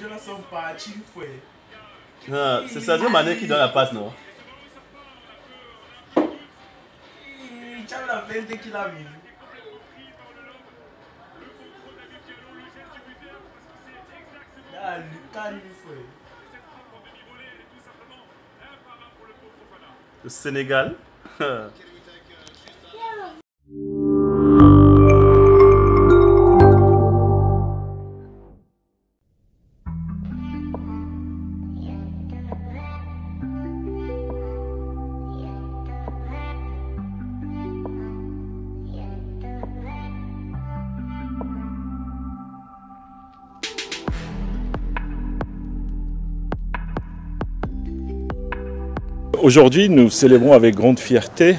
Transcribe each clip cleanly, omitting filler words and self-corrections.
jeux là sont partis, frère. Ah, c'est Sadio Mané qui donne la passe, non? Tu as la vente qu'il a mis. Ah, Lucas, frère. Le Sénégal. Aujourd'hui, nous célébrons avec grande fierté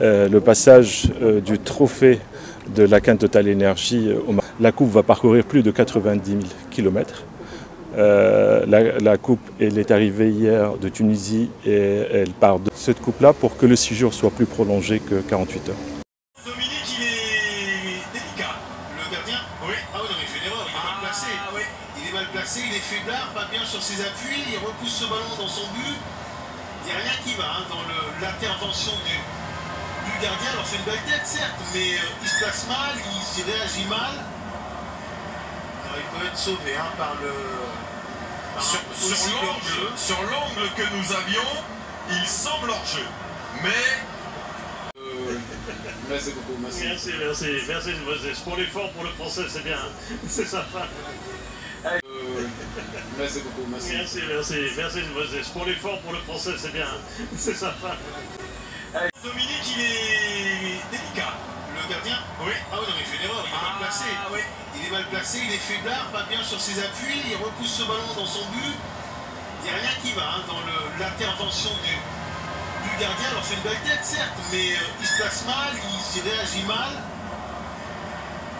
le passage du trophée de la Cannes Total Énergie au Maroc. La coupe va parcourir plus de 90 000 km. La coupe elle est arrivée hier de Tunisie et elle part de cette coupe-là pour que le séjour soit plus prolongé que 48 heures. Dominique, il est délicat. Le gardien. Oui. Ah oui, non, mais il fait l'erreur, il est mal placé. Oui. Il est mal placé, il est faiblard, pas bien sur ses appuis, il repousse ce ballon dans son but. Il n'y a rien qui va dans l'intervention du gardien. Alors c'est une belle tête certes, mais il se place mal, il réagit mal. Alors, il peut être sauvé par le... Sur l'angle que nous avions, il semble hors-jeu. Mais... Merci beaucoup, merci. Merci. Pour l'effort, pour le français, c'est bien. C'est sympa. Merci beaucoup, merci. Merci. Pour l'effort, pour le français, c'est bien. C'est sympa. Dominique, il est délicat. Le gardien. Oui. Ah oui, non, mais il fait l'erreur, il est mal placé. Oui. Il est mal placé, il est faiblard, pas bien sur ses appuis, il repousse ce ballon dans son but. Il n'y a rien qui va dans l'intervention du gardien. Alors c'est une belle tête certes, mais il se place mal, il réagit mal.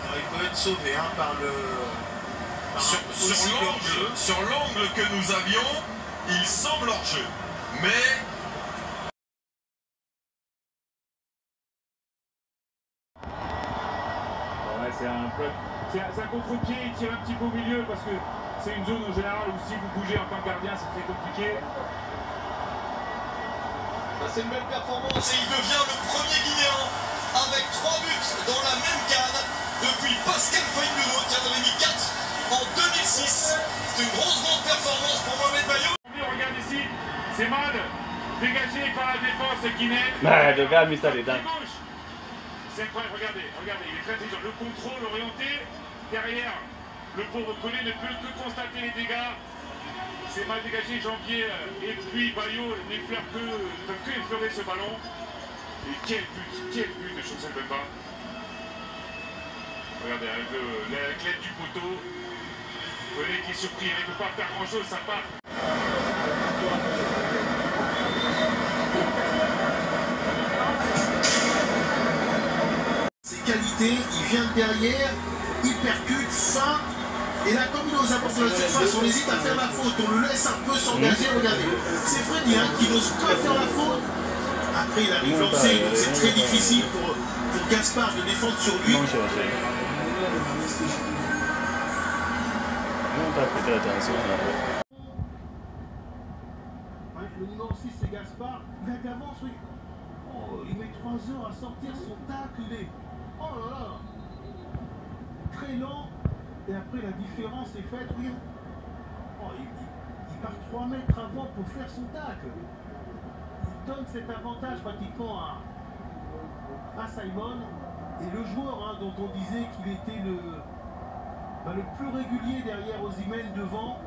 Alors, il peut être sauvé par le... Sur l'angle que nous avions, il semble hors-jeu. Mais... Ouais, c'est un contre-pied, il tire un petit peu au milieu parce que c'est une zone en général où si vous bougez en tant que gardien, c'est très compliqué. C'est une belle performance et il devient le premier Guinéen avec 3 buts dans la même canne depuis Pascal Faïnguno qui en avait mis 4 en 2006. C'est une grosse performance pour Mohamed Bayo. Regarde ici, c'est Mad, dégagé par la défense guinéenne. Le gars a mis ça dedans. C'est incroyable, regardez, il est très intelligent. Le contrôle orienté, derrière, le pauvre Collet ne peut que constater les dégâts. C'est mal dégagé, Janvier, et puis Bayo ne peuvent que effleurer ce ballon. Et quel but de Chancel Bemba. Regardez, avec l'aide du poteau, Collet qui est surpris, il ne peut pas faire grand chose, ça part. Qualité, il vient de derrière, il percute, fin, et là comme il ose apporter la surface, on hésite à faire la faute, on le laisse un peu s'engager, regardez, c'est Freddy qui n'ose pas faire la faute, après il arrive lancé, donc c'est très difficile pour Gaspard de défendre sur lui. Le numéro 6 c'est Gaspard, il a d'avance, il met 3 heures à sortir son tacle, il est... Oh là là, très lent, et après la différence est faite, regarde. Oh, il part 3 mètres avant pour faire son tacle. Il donne cet avantage pratiquement à Simon. Et le joueur dont on disait qu'il était le plus régulier derrière Osimhen devant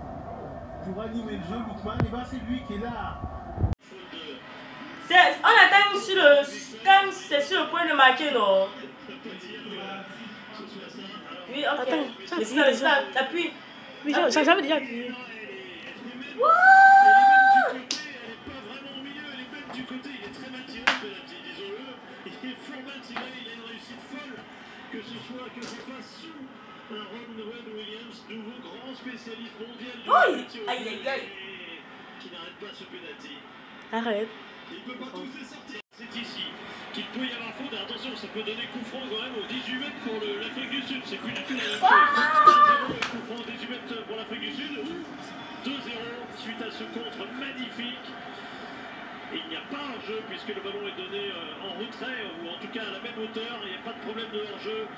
pour animer le jeu, Lookman, et c'est lui qui est là. On attend sur le... Comme c'est sur le point de marquer, non? Oui, ok. Attends, ça, appuie. Oui, j'avais déjà appuyé. Que ce soit que c'est pas sous un Ron Williams, nouveau grand spécialiste mondial qui n'arrête pas ce penalty. Arrête. Il peut pas tout faire sortir. C'est ici qu'il peut y avoir faute. Attention, ça peut donner coup franc quand même au 18 mètres pour l'Afrique du Sud. C'est plus du tout la même chose. Coup franc 18 mètres pour l'Afrique du Sud. contre magnifique. Et il n'y a pas hors-jeu puisque le ballon est donné en retrait ou en tout cas à la même hauteur. Il n'y a pas de problème de hors-jeu.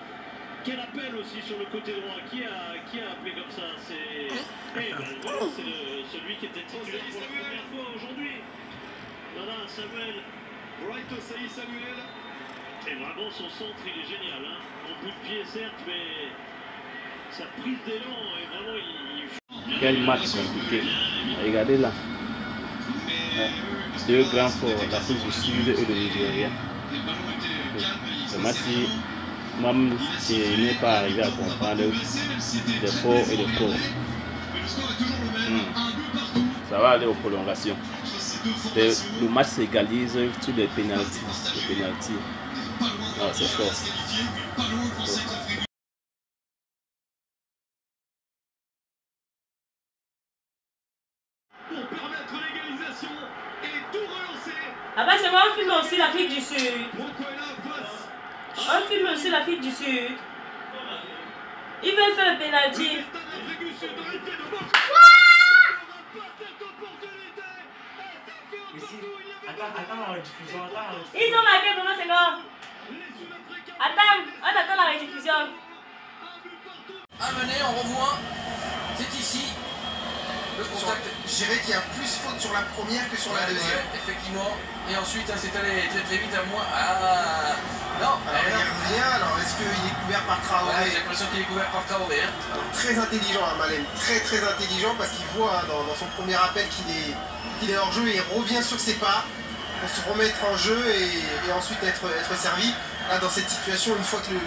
Quel appel aussi sur le côté droit. Qui a appelé comme ça? C'est celui qui était titulaire pour la première fois aujourd'hui. Voilà, Samuel. Bright Osayi Samuel. Et vraiment son centre il est génial. Hein. En bout de pied certes, mais sa prise d'élan est vraiment... Quel match compliqué. Regardez là. Deux grands forts, l'Afrique du Sud et le Nigeria. Ce match-ci, même si je n'ai pas arrivé à comprendre les forts et les forts. Ça va aller aux prolongations. Le match s'égalise sur les pénaltys. Ah, c'est fort. Pour permettre l'égalisation et tout relancer. Ah bah c'est moi, on filme aussi l'Afrique du Sud. On filme aussi l'Afrique du Sud. Ils veulent faire le pénalty. Attends la rediffusion, Ils ont marqué pendant 5 ans. Attends, on attend la rediffusion. Amené, on revoit. C'est ici. Le contact. Je dirais qu'il y a plus faute sur la première que sur la deuxième. Ouais, effectivement. Et ensuite, c'est allé très vite à moi. Ah non. Alors, il revient. Alors, est-ce qu'il est couvert par Traoré? Ouais, j'ai l'impression qu'il est couvert par Traoré. Hein. Alors, très intelligent, hein, Malem. Très intelligent parce qu'il voit hein, dans son premier appel qu'il est hors jeu et il revient sur ses pas pour se remettre en jeu et ensuite être servi. Là, dans cette situation, une fois que le...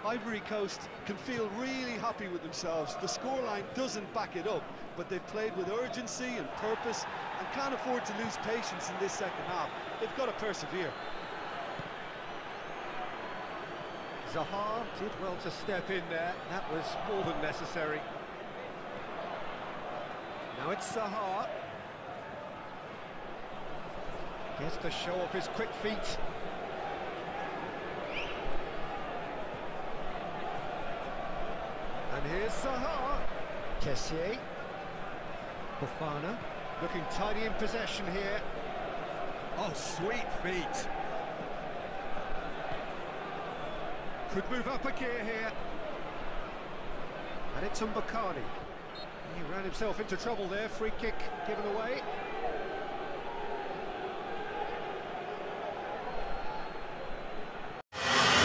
Ivory Coast can feel really happy with themselves. The scoreline doesn't back it up, but they've played with urgency and purpose and can't afford to lose patience in this second half. They've got to persevere. Zaha did well to step in there. That was more than necessary. Now it's Zaha. Gets to show off his quick feet. And here's Zaha. Kessié. Fofana looking tidy in possession here. Oh, sweet feet. Could move up a gear here. And it's Mbakani. He ran himself into trouble there. Free kick given away.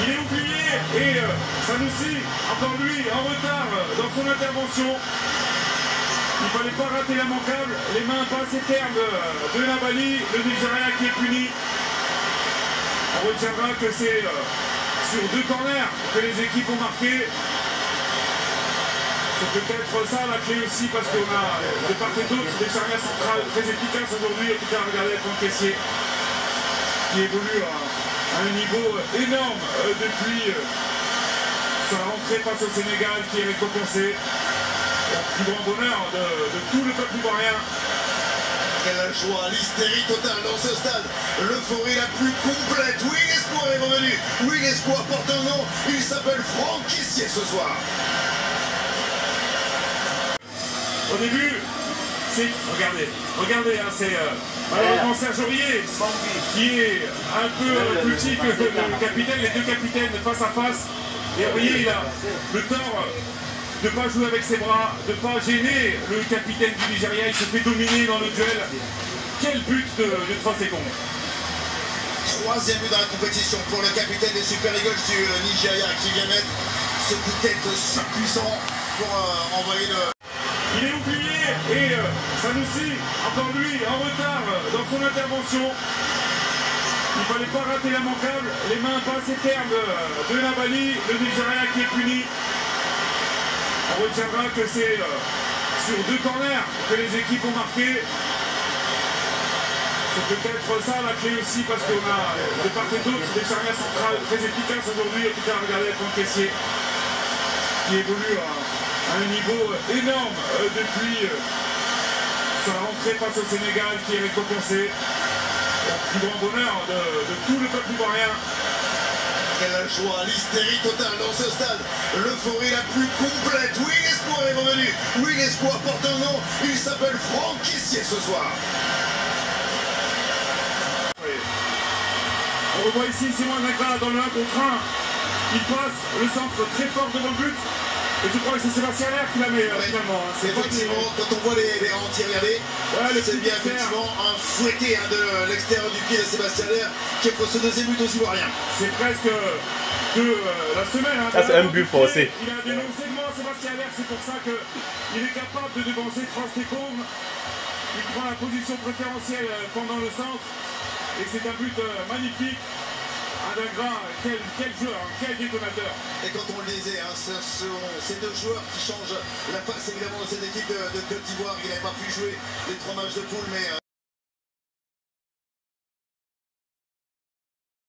Il est oublié et Sanoussi, encore lui, en retard dans son intervention. Il ne fallait pas rater l'immanquable. Les mains pas assez fermes de Nabali, le Nigeria qui est puni. On retiendra que c'est sur 2 corners que les équipes ont marqué. C'est peut-être ça la clé aussi parce qu'on a de part et d'autre des charnières centrales très efficaces aujourd'hui. En tout cas, regardez Franck Kessié qui évolue à un niveau énorme depuis sa rentrée face au Sénégal qui est récompensée au plus grand bonheur de tout le peuple ivoirien. Quelle joie, l'hystérie totale dans ce stade, l'euphorie la plus complète. Oui, l'espoir est revenu, oui, l'espoir porte un nom, il s'appelle Franck Kessié ce soir. Au début, c'est... Regardez, hein, c'est malheureusement Serge Aurier qui est un peu plus petit que le capitaine, les 2 capitaines face à face. Et Aurier, il a le tort de ne pas jouer avec ses bras, de ne pas gêner le capitaine du Nigeria. Il se fait dominer dans le duel. Quel but de 3 secondes. 3e but dans la compétition pour le capitaine des Super Eagles du Nigeria qui vient mettre ce coup de tête surpuissant pour envoyer le... Il est oublié et Sanoussi, encore lui, en retard dans son intervention. Il ne fallait pas rater l'immanquable. Les mains pas assez fermes de Nabali, le Nigeria qui est puni. On retiendra que c'est sur 2 corners que les équipes ont marqué. C'est peut-être ça la clé aussi parce qu'on a de part et d'autre des charnières centrales très efficaces aujourd'hui. En tout cas, regardez Franck Kessié qui évolue à un niveau énorme depuis sa rentrée face au Sénégal qui est récompensée au plus grand bonheur de tout le peuple ivoirien. Quelle joie, l'hystérie totale dans ce stade. L'euphorie la plus complète. Oui, l'espoir est revenu. Oui, l'espoir porte un nom. Il s'appelle Franck Kessié ce soir. On revoit ici Simon Nagra dans le 1 contre 1. Il passe le centre très fort devant le but. Et je crois que c'est Sébastien Aller qui la met finalement. Effectivement, quand on voit les ralentis, regardez, c'est bien effectivement un fouetté de l'extérieur du pied de Sébastien Aller qui offre ce deuxième but aux Ivoiriens. C'est presque de la semaine. Ça, c'est un but forcé. Il a des longs segments, Sébastien Aller, c'est pour ça qu'il est capable de devancer Trostekov. Il prend la position préférentielle pendant le centre. Et c'est un but magnifique. Adingra, quel joueur, quel détonateur. Et quand on le disait, ce sont ces deux joueurs qui changent la face évidemment de cette équipe de Côte d'Ivoire. Il n'avait pas pu jouer les 3 matchs de poule, mais